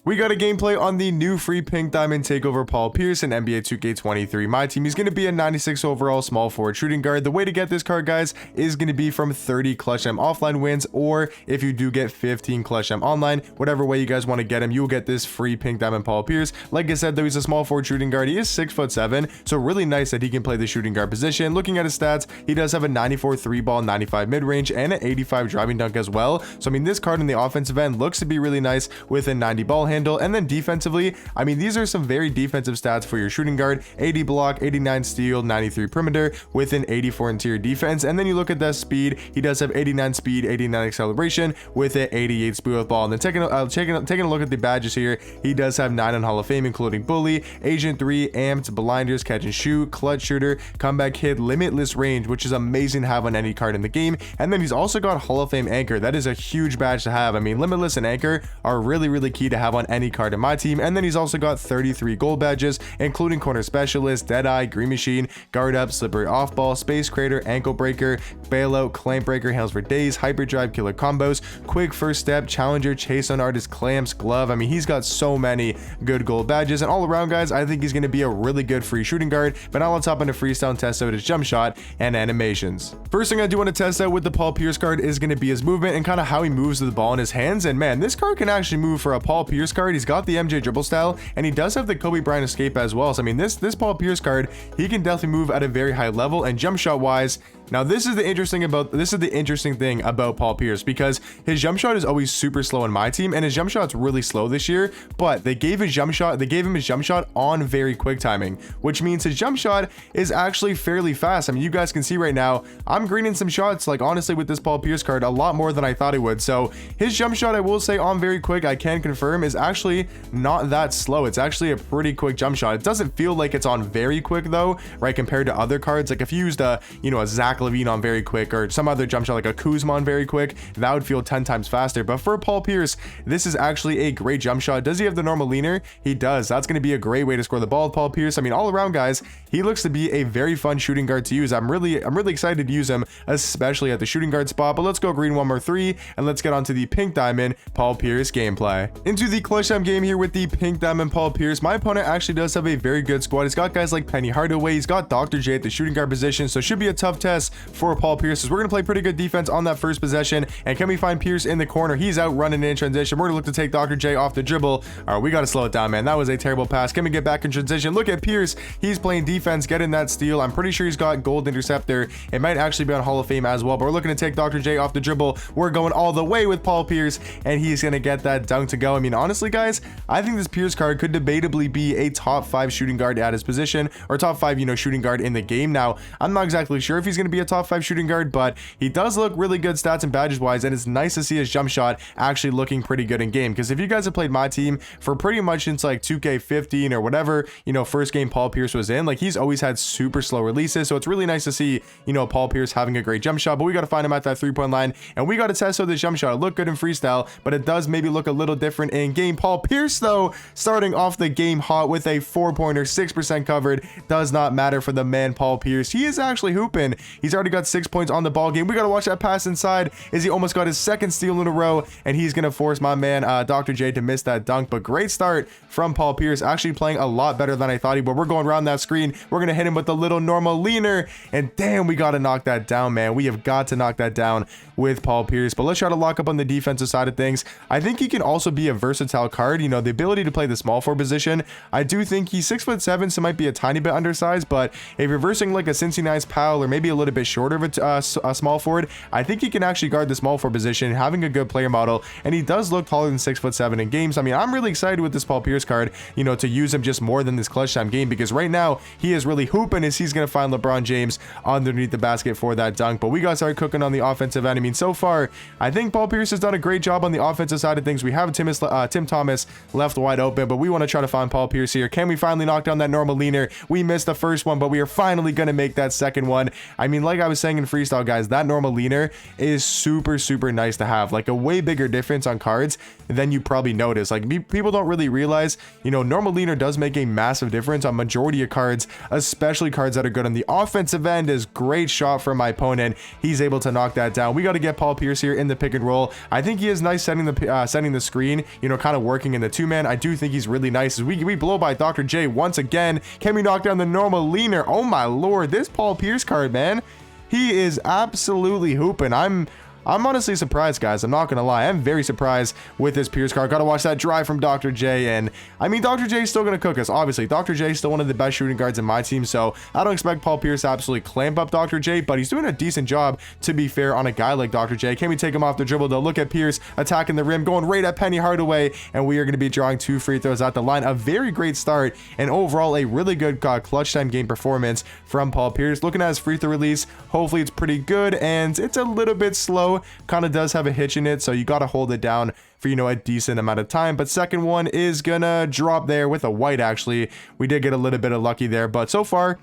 We got a gameplay on the new free pink diamond takeover Paul Pierce in NBA 2K23. My team is going to be a 96 overall small forward shooting guard. The way to get this card, guys, is going to be from 30 clutch M offline wins, or if you do get 15 clutch M online, whatever way you guys want to get him, you will get this free pink diamond Paul Pierce. Like I said, though, he's a small forward shooting guard. He is 6'7", so really nice that he can play the shooting guard position. Looking at his stats, he does have a 94 3 ball, 95 mid range, and an 85 driving dunk as well. So I mean, this card in the offensive end looks to be really nice with a 90 ball handle. And then defensively, I mean, these are some very defensive stats for your shooting guard: 80 block, 89 steal, 93 perimeter with an 84 interior defense. And then you look at that speed, he does have 89 speed, 89 acceleration with an 88 speed with ball. And then taking a look at the badges here, he does have 9 on Hall of Fame, including bully, agent 3, amped, blinders, catch and shoot, clutch shooter, comeback hit, limitless range, which is amazing to have on any card in the game. And then he's also got Hall of Fame anchor. That is a huge badge to have. I mean, limitless and anchor are really key to have on any card in my team. And then he's also got 33 gold badges, including corner specialist, deadeye, green machine, guard up, slippery off ball, space creator, ankle breaker, bailout, clamp breaker, handles for days, hyperdrive, killer combos, quick first step, challenger, chase on artist, clamps, glove. I mean, he's got so many good gold badges, and all around, guys, I think he's going to be a really good free shooting guard. But now let's hop into freestyle and test out his jump shot and animations. First thing I do want to test out with the Paul Pierce card is going to be his movement and kind of how he moves the ball in his hands. And man, this card can actually move for a Paul Pierce card. He's got the MJ dribble style, and he does have the Kobe Bryant escape as well. So I mean, this Paul Pierce card, he can definitely move at a very high level. And jump shot wise, now this is the interesting thing about Paul Pierce, because his jump shot is always super slow in my team, and his jump shot's really slow this year. But they gave him his jump shot on very quick timing, which means his jump shot is actually fairly fast. I mean, you guys can see right now, I'm greening some shots, like honestly with this Paul Pierce card, a lot more than I thought he would. So his jump shot, I will say on very quick, I can confirm, is actually not that slow. It's actually a pretty quick jump shot. It doesn't feel like it's on very quick though, right? Compared to other cards, like if you used a Zach LaVine on very quick, or some other jump shot like a Kuzma on very quick, that would feel 10 times faster. But for Paul Pierce, this is actually a great jump shot. Does he have the normal leaner? He does. That's going to be a great way to score the ball with Paul Pierce. I mean, all around, guys, he looks to be a very fun shooting guard to use. I'm really excited to use him, especially at the shooting guard spot. But let's go green 1 more 3, and let's get on to the pink diamond Paul Pierce gameplay. Into the clutch time game here with the pink diamond Paul Pierce. My opponent actually does have a very good squad. He's got guys like Penny Hardaway, he's got Dr. J at the shooting guard position, so it should be a tough test for Paul Pierce, as we're going to play pretty good defense on that first possession. And can we find Pierce in the corner? He's out running in transition. We're going to look to take Dr. J off the dribble. All right, we got to slow it down, man. That was a terrible pass. Can we get back in transition? Look at Pierce. He's playing defense, getting that steal. I'm pretty sure he's got gold interceptor. It might actually be on Hall of Fame as well, but we're looking to take Dr. J off the dribble. We're going all the way with Paul Pierce, and he's going to get that dunk to go. I mean, honestly, guys, I think this Pierce card could debatably be a top 5 shooting guard at his position, or top 5, shooting guard in the game. Now, I'm not exactly sure if he's going to be a top 5 shooting guard, but he does look really good stats and badges wise, and it's nice to see his jump shot actually looking pretty good in game. Because if you guys have played my team for pretty much since like 2K15 or whatever, first game Paul Pierce was in, like he's always had super slow releases. So it's really nice to see, Paul Pierce having a great jump shot. But we got to find him at that 3-point line, and we got to test out this jump shot. It looked good in freestyle, but it does maybe look a little different in game. Paul Pierce, though, starting off the game hot with a 4-pointer, 6% covered. Does not matter for the man Paul Pierce. He is actually hooping. He's already got 6 points on the ball game. We got to watch that pass inside, as he almost got his second steal in a row, and he's going to force my man Dr. J to miss that dunk. But great start from Paul Pierce, actually playing a lot better than I thought he would. We're going around that screen. We're going to hit him with the little normal leaner, and damn, we got to knock that down, man. We have got to knock that down with Paul Pierce. But let's try to lock up on the defensive side of things. I think he can also be a versatile card, the ability to play the small forward position. I do think he's 6'7", so might be a tiny bit undersized, but if you're versing like a Cincy Nice Powell, or maybe a little bit shorter of a small forward, I think he can actually guard the small forward position, having a good player model, and he does look taller than 6'7" in games. I mean, I'm really excited with this Paul Pierce card, to use him just more than this clutch time game, because right now he is really hooping as he's going to find LeBron James underneath the basket for that dunk. But we got to start cooking on the offensive end. I mean, so far, I think Paul Pierce has done a great job on the offensive side of things. We have Tim Thomas left wide open, but we want to try to find Paul Pierce here. Can we finally knock down that normal leaner? We missed the first one, but we are finally going to make that second one. I mean, mean, like I was saying in freestyle, guys, that normal leaner is super, super nice to have. Like a way bigger difference on cards than you probably notice. Like people don't really realize, you know, normal leaner does make a massive difference on majority of cards, especially cards that are good on the offensive end. Is great shot from my opponent. He's able to knock that down. We got to get Paul Pierce here in the pick and roll. I think he is nice setting the screen, you know, kind of working in the two-man. I do think he's really nice. As we blow by Dr. J once again. Can we knock down the normal leaner? Oh my lord, this Paul Pierce card, man, he is absolutely hooping. I'm honestly surprised, guys. I'm not gonna lie. I'm very surprised with this Pierce card. Gotta watch that drive from Dr. J. And I mean, Dr. J is still gonna cook us. Obviously, Dr. J is still one of the best shooting guards in my team, so I don't expect Paul Pierce to absolutely clamp up Dr. J, but he's doing a decent job, to be fair, on a guy like Dr. J. Can we take him off the dribble, though? Look at Pierce attacking the rim, going right at Penny Hardaway, and we are gonna be drawing 2 free throws at the line. A very great start, and overall, a really good clutch time game performance from Paul Pierce. Looking at his free throw release, hopefully it's pretty good, and it's a little bit slow. Kind of does have a hitch in it, so you got to hold it down for, you know, a decent amount of time. But second one is gonna drop there with a white. Actually, we did get a little bit of lucky there, but so far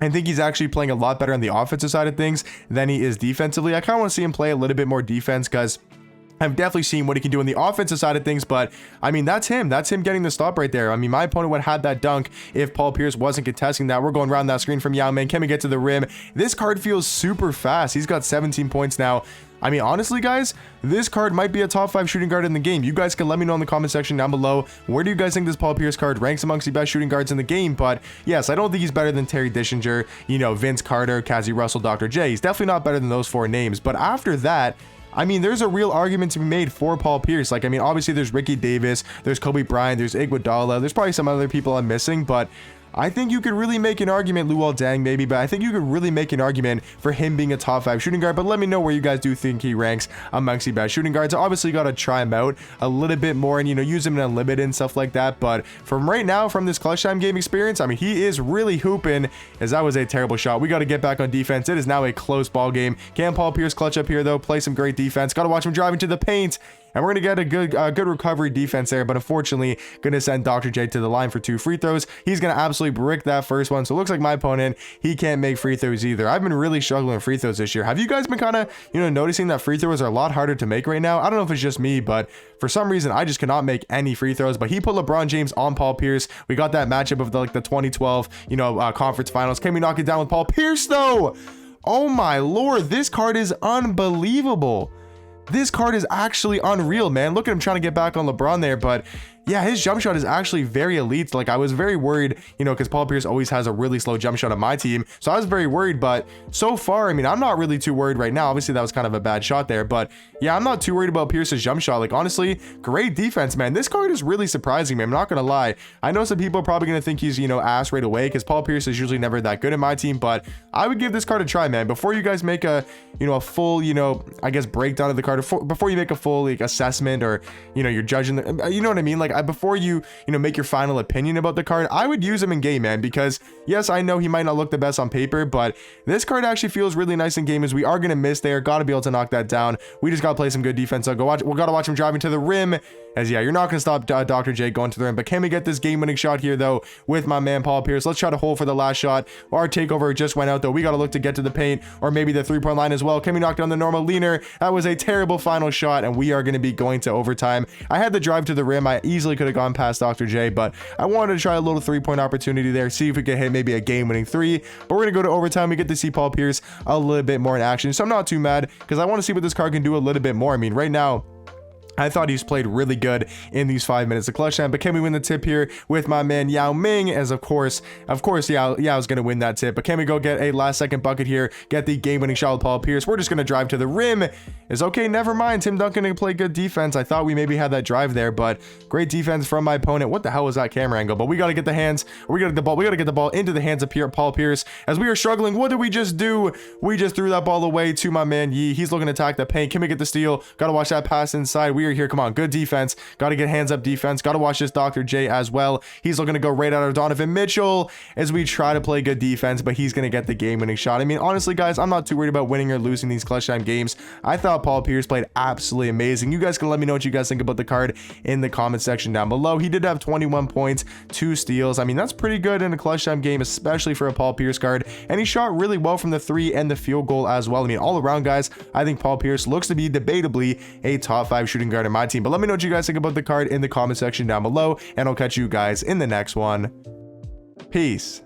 I think he's actually playing a lot better on the offensive side of things than he is defensively. I kind of want to see him play a little bit more defense, because I've definitely seen what he can do on the offensive side of things, but I mean, that's him getting the stop right there. I mean, my opponent would have had that dunk if Paul Pierce wasn't contesting that. We're going around that screen from Yao Ming. Can we get to the rim? This card feels super fast. He's got 17 points now. I mean, honestly, guys, this card might be a top 5 shooting guard in the game. You guys can let me know in the comment section down below. Where do you guys think this Paul Pierce card ranks amongst the best shooting guards in the game? But yes, I don't think he's better than Terry Dishinger, you know, Vince Carter, Kazi Russell, Dr. J. He's definitely not better than those 4 names. But after that, I mean, there's a real argument to be made for Paul Pierce. Like, I mean, obviously there's Ricky Davis, there's Kobe Bryant, there's Iguodala, there's probably some other people I'm missing, but I think you could really make an argument, Luol Deng maybe, but I think you could really make an argument for him being a top 5 shooting guard. But let me know where you guys do think he ranks amongst the best shooting guards. Obviously, you got to try him out a little bit more and, you know, use him in unlimited and stuff like that. But from right now, from this clutch time game experience, I mean, he is really hooping, as that was a terrible shot. We got to get back on defense. It is now a close ball game. Can Paul Pierce clutch up here, though? Play some great defense. Got to watch him driving to the paint. And we're going to get a good recovery defense there, but unfortunately going to send Dr. J to the line for 2 free throws. He's going to absolutely brick that first one. So it looks like my opponent, he can't make free throws either. I've been really struggling with free throws this year. Have you guys been kind of, you know, noticing that free throws are a lot harder to make right now? I don't know if it's just me, but for some reason, I just cannot make any free throws. But he put LeBron James on Paul Pierce. We got that matchup of the 2012, you know, conference finals. Can we knock it down with Paul Pierce, though? Oh my lord, this card is unbelievable. This card is actually unreal, man. Look at him trying to get back on LeBron there, but yeah, his jump shot is actually very elite. Like, I was very worried, you know, because Paul Pierce always has a really slow jump shot on my team. So I was very worried, but so far, I mean, I'm not really too worried right now. Obviously, that was kind of a bad shot there, but yeah, I'm not too worried about Pierce's jump shot. Like, honestly, great defense, man. This card is really surprising me. I'm not going to lie. I know some people are probably going to think he's, you know, ass right away, because Paul Pierce is usually never that good in my team, but I would give this card a try, man. Before you guys make a, you know, a full, you know, I guess breakdown of the card, before you make a full, like, assessment, or, you know, you're judging the, you know what I mean? Like, before you know, make your final opinion about the card, I would use him in game, man, because yes, I know he might not look the best on paper, but this card actually feels really nice in game, as we are going to miss there. Got to be able to knock that down. We just got to play some good defense. So we got to watch him driving to the rim, as yeah, you're not going to stop Dr. J going to the rim, but can we get this game-winning shot here, though, with my man Paul Pierce? Let's try to hold for the last shot. Our takeover just went out, though. We got to look to get to the paint, or maybe the 3-point line as well. Can we knock down the normal leaner? That was a terrible final shot, and we are going to be going to overtime. I had the drive to the rim. I easily could have gone past Dr. J, but I wanted to try a little 3-point opportunity there, see if we could hit maybe a game-winning 3. But we're going to go to overtime. We get to see Paul Pierce a little bit more in action, so I'm not too mad, because I want to see what this card can do a little bit more. I mean, right now, I thought he's played really good in these 5 minutes of clutch time, but can we win the tip here with my man Yao Ming? As of course Yao's gonna win that tip, but can we go get a last second bucket here, get the game-winning shot with Paul Pierce? We're just gonna drive to the rim. Is okay, never mind. Tim Duncan can play good defense. I thought we maybe had that drive there, but great defense from my opponent. What the hell was that camera angle? But we gotta get the hands, we gotta get the ball into the hands of Paul Pierce. As we are struggling, what did we just do? We just threw that ball away to my man Yi. He's looking to attack the paint. Can we get the steal? Gotta watch that pass inside. We are here. Come on, good defense. Got to get hands up defense. Got to watch this Dr. J as well. He's looking to go right out of Donovan Mitchell as we try to play good defense, but he's going to get the game-winning shot. I mean, honestly, guys, I'm not too worried about winning or losing these clutch time games. I thought Paul Pierce played absolutely amazing. You guys can let me know what you guys think about the card in the comment section down below. He did have 21 points, 2 steals. I mean, that's pretty good in a clutch time game, especially for a Paul Pierce card. And he shot really well from the 3 and the field goal as well. I mean, all around, guys, I think Paul Pierce looks to be debatably a top 5 shooting guard in my team. But let me know what you guys think about the card in the comment section down below, and I'll catch you guys in the next one. Peace.